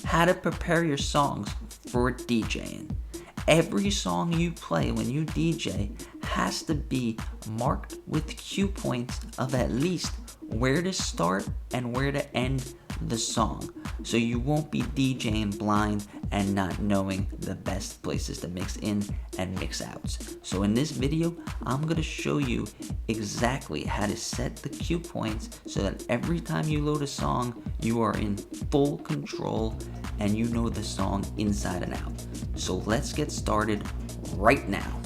how to prepare your songs for DJing. Every song you play when you DJ has to be marked with cue points of at least where to start and where to end the song, so you won't be DJing blind and not knowing the best places to mix in and mix out. So in this video, I'm going to show you exactly how to set the cue points so that every time you load a song, you are in full control and you know the song inside and out. So let's get started right now.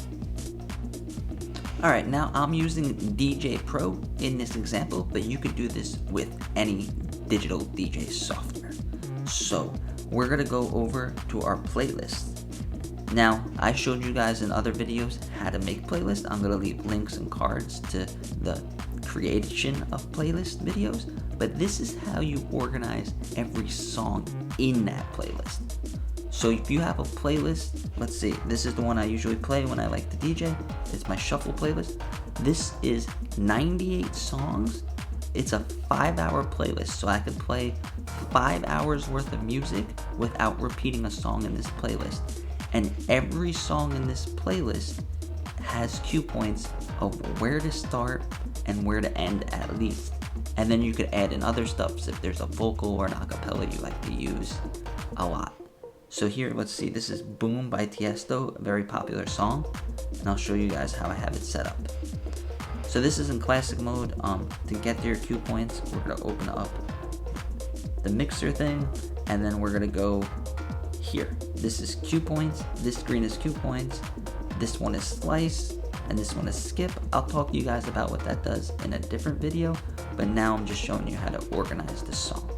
Alright, now I'm using DJ Pro in this example, but you could do this with any digital DJ software. So we're going to go over to our playlist. Now, I showed you guys in other videos how to make playlists. I'm going to leave links and cards to the creation of playlist videos, but this is how you organize every song in that playlist. So if you have a playlist, let's see, this is the one I usually play when I like to DJ. It's my shuffle playlist. This is 98 songs. It's a 5-hour playlist, so I can play 5 hours worth of music without repeating a song in this playlist. And every song in this playlist has cue points of where to start and where to end at least. And then you could add in other stuff if there's a vocal or an acapella you like to use a lot. So here, let's see, this is Boom by Tiesto, a very popular song, and I'll show you guys how I have it set up. So this is in classic mode. To get to your cue points, we're going to open up the mixer thing, and then we're going to go here. This is cue points, this screen is cue points, this one is slice, and this one is skip. I'll talk to you guys about what that does in a different video, but now I'm just showing you how to organize this song.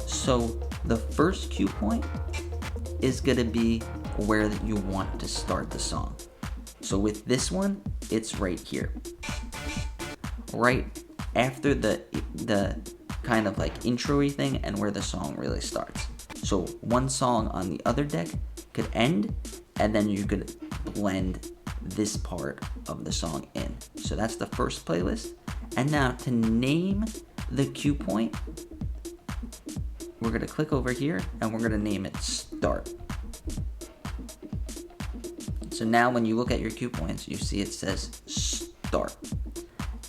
So the first cue point is going to be where you want to start the song. So with this one, it's right here. Right after the kind of like intro-y thing and where the song really starts. So one song on the other deck could end, and then you could blend this part of the song in. So that's the first playlist. And now to name the cue point, we're going to click over here and we're going to name it Start. So now when you look at your cue points, you see it says Start.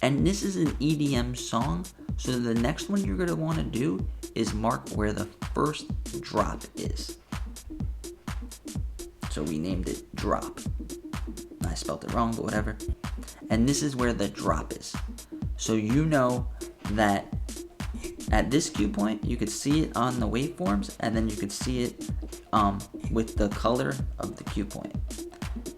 And this is an EDM song, so the next one you're going to want to do is mark where the first drop is. So we named it Drop. I spelled it wrong, but whatever. And this is where the drop is. So you know that at this cue point, you could see it on the waveforms, and then you could see it with the color of the cue point.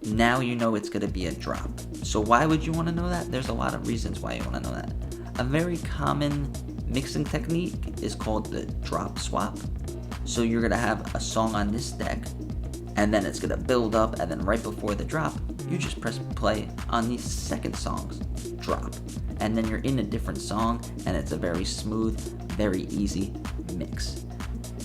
Now you know it's going to be a drop. So why would you want to know that? There's a lot of reasons why you want to know that. A very common mixing technique is called the drop swap. So you're going to have a song on this deck, and then it's going to build up, and then right before the drop, you just press play on the second song's drop. And then you're in a different song, and it's a very smooth, very easy mix.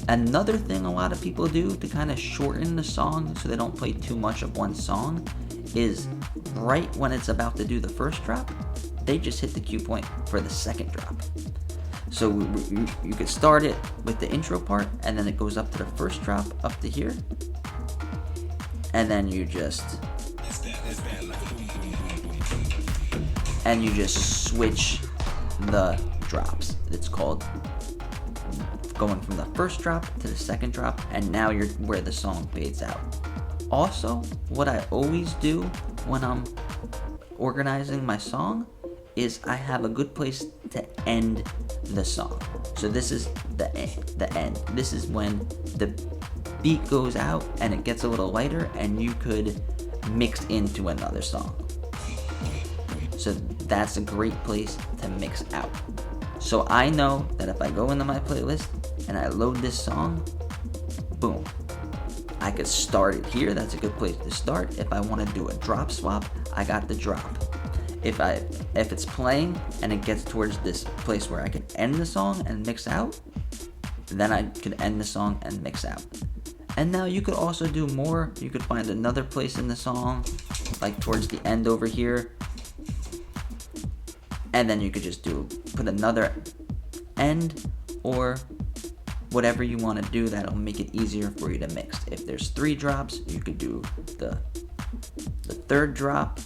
Another thing a lot of people do to kind of shorten the song so they don't play too much of one song is right when it's about to do the first drop, they just hit the cue point for the second drop. So you could start it with the intro part, and then it goes up to the first drop up to here, and then you just switch the drops. It's called going from the first drop to the second drop, and now you're where the song fades out. Also, what I always do when I'm organizing my song is I have a good place to end the song. So this is the end. This is when the beat goes out and it gets a little lighter, and you could mix into another song. So that's a great place to mix out. So I know that if I go into my playlist and I load this song, boom, I could start it here. That's a good place to start. If I want to do a drop swap, I got the drop. If it's playing and it gets towards this place where I can end the song and mix out, then I could end the song and mix out. And now you could also do more. You could find another place in the song, like towards the end over here, and then you could just put another end, or whatever you want to do that'll make it easier for you to mix. If there's 3 drops, you could do the third drop.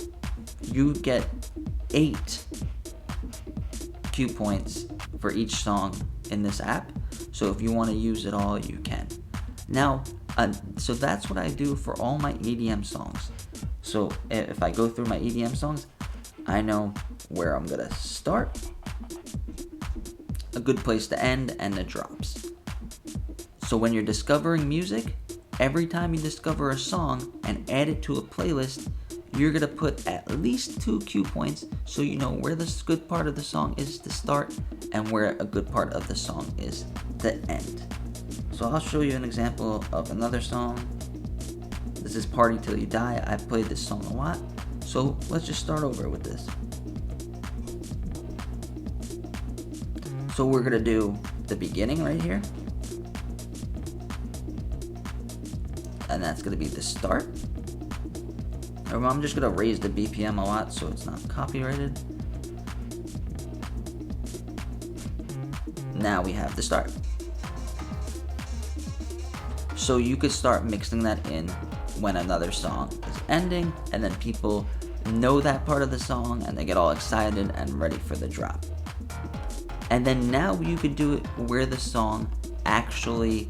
You get 8 cue points for each song in this app. So if you want to use it all, you can. Now, so that's what I do for all my EDM songs. So if I go through my EDM songs, I know where I'm gonna start, a good place to end, and the drops. So when you're discovering music, every time you discover a song and add it to a playlist, you're gonna put at least 2 cue points so you know where this good part of the song is to start and where a good part of the song is to end. So I'll show you an example of another song. This is Party Till You Die. I've played this song a lot. So let's just start over with this. So we're gonna do the beginning right here. And that's gonna be the start. I'm just gonna raise the BPM a lot so it's not copyrighted. Now we have the start. So you could start mixing that in when another song is ending, and then people know that part of the song and they get all excited and ready for the drop. And then now you could do it where the song actually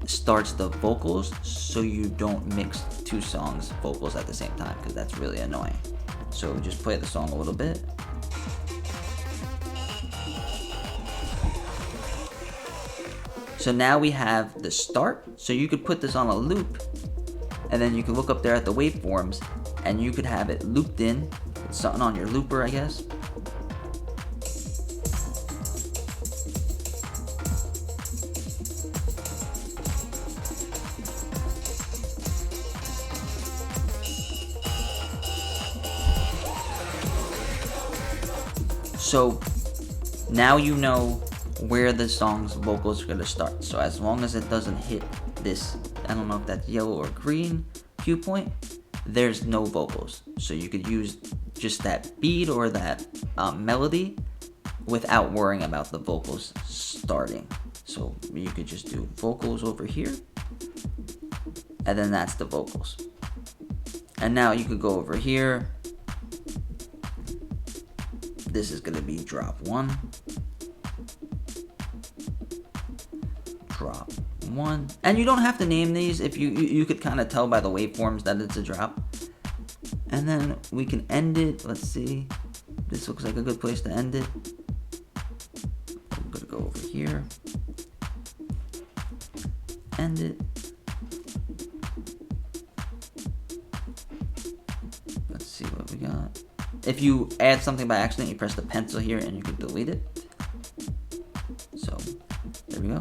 starts the vocals, so you don't mix 2 songs vocals at the same time, because that's really annoying. So just play the song a little bit. So now we have the start. So you could put this on a loop, and then you can look up there at the waveforms, and you could have it looped in. It's something on your looper, I guess. So now you know where the song's vocals are going to start. So as long as it doesn't hit this, I don't know if that's yellow or green cue point, there's no vocals. So you could use just that beat or that melody without worrying about the vocals starting. So you could just do vocals over here, and then that's the vocals. And now you could go over here. This is going to be drop 1. Drop 1. And you don't have to name these. If you could kind of tell by the waveforms that it's a drop. And then we can end it. Let's see. This looks like a good place to end it. I'm going to go over here. End it. Let's see what we got. If you add something by accident, you press the pencil here and you can delete it. So, there we go.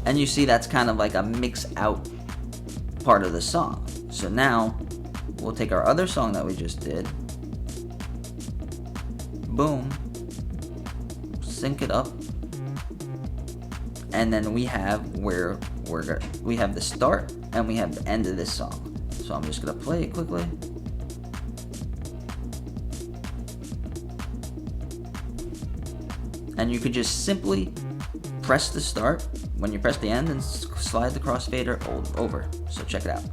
And you see that's kind of like a mix out part of the song. So now, we'll take our other song that we just did. Boom. Sync it up. And then we have where we have the start and we have the end of this song. So I'm just gonna play it quickly. And you could just simply press the start when you press the end and slide the crossfader over. So check it out.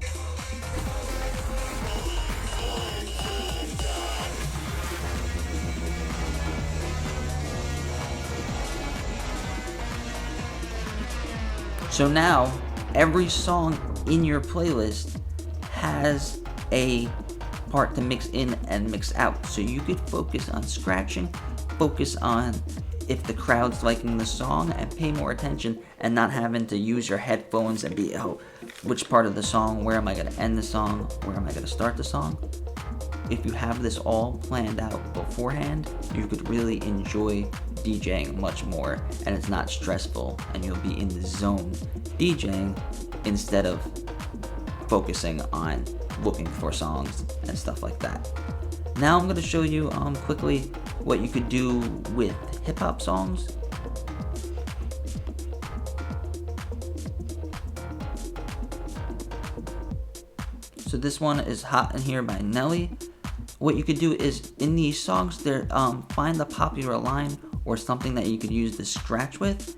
So now, every song in your playlist has a part to mix in and mix out. So you could focus on scratching, focus on if the crowd's liking the song, and pay more attention and not having to use your headphones and be, oh, which part of the song, where am I going to end the song, where am I going to start the song? If you have this all planned out beforehand, you could really enjoy DJing much more, and it's not stressful, and you'll be in the zone DJing instead of focusing on looking for songs and stuff like that. Now I'm going to show you quickly what you could do with hip-hop songs. So this one is Hot in Here by Nelly. what you could do is in these songs there, find the popular line or something that you could use the scratch with,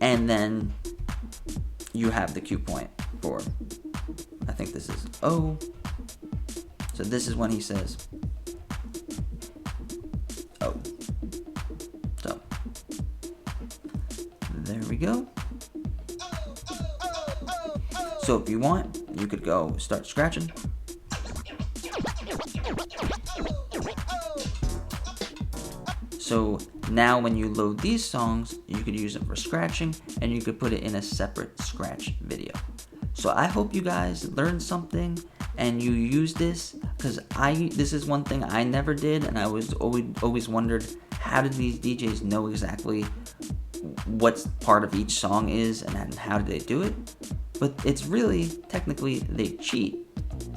and then you have the cue point for, I think this is oh. So this is when he says oh. So there we go. So if you want, you could go start scratching. So now when you load these songs, you could use them for scratching, and you could put it in a separate scratch video. So I hope you guys learned something and you use this, because this is one thing I never did, and I was always wondered, how did these DJs know exactly what part of each song is, and how did they do it? But it's really, technically, they cheat,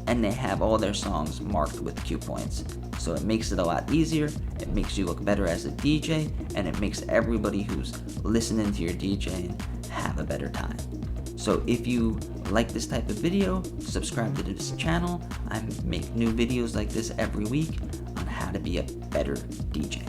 and they have all their songs marked with cue points. So it makes it a lot easier, it makes you look better as a DJ, and it makes everybody who's listening to your DJing have a better time. So if you like this type of video, subscribe to this channel. I make new videos like this every week on how to be a better DJ.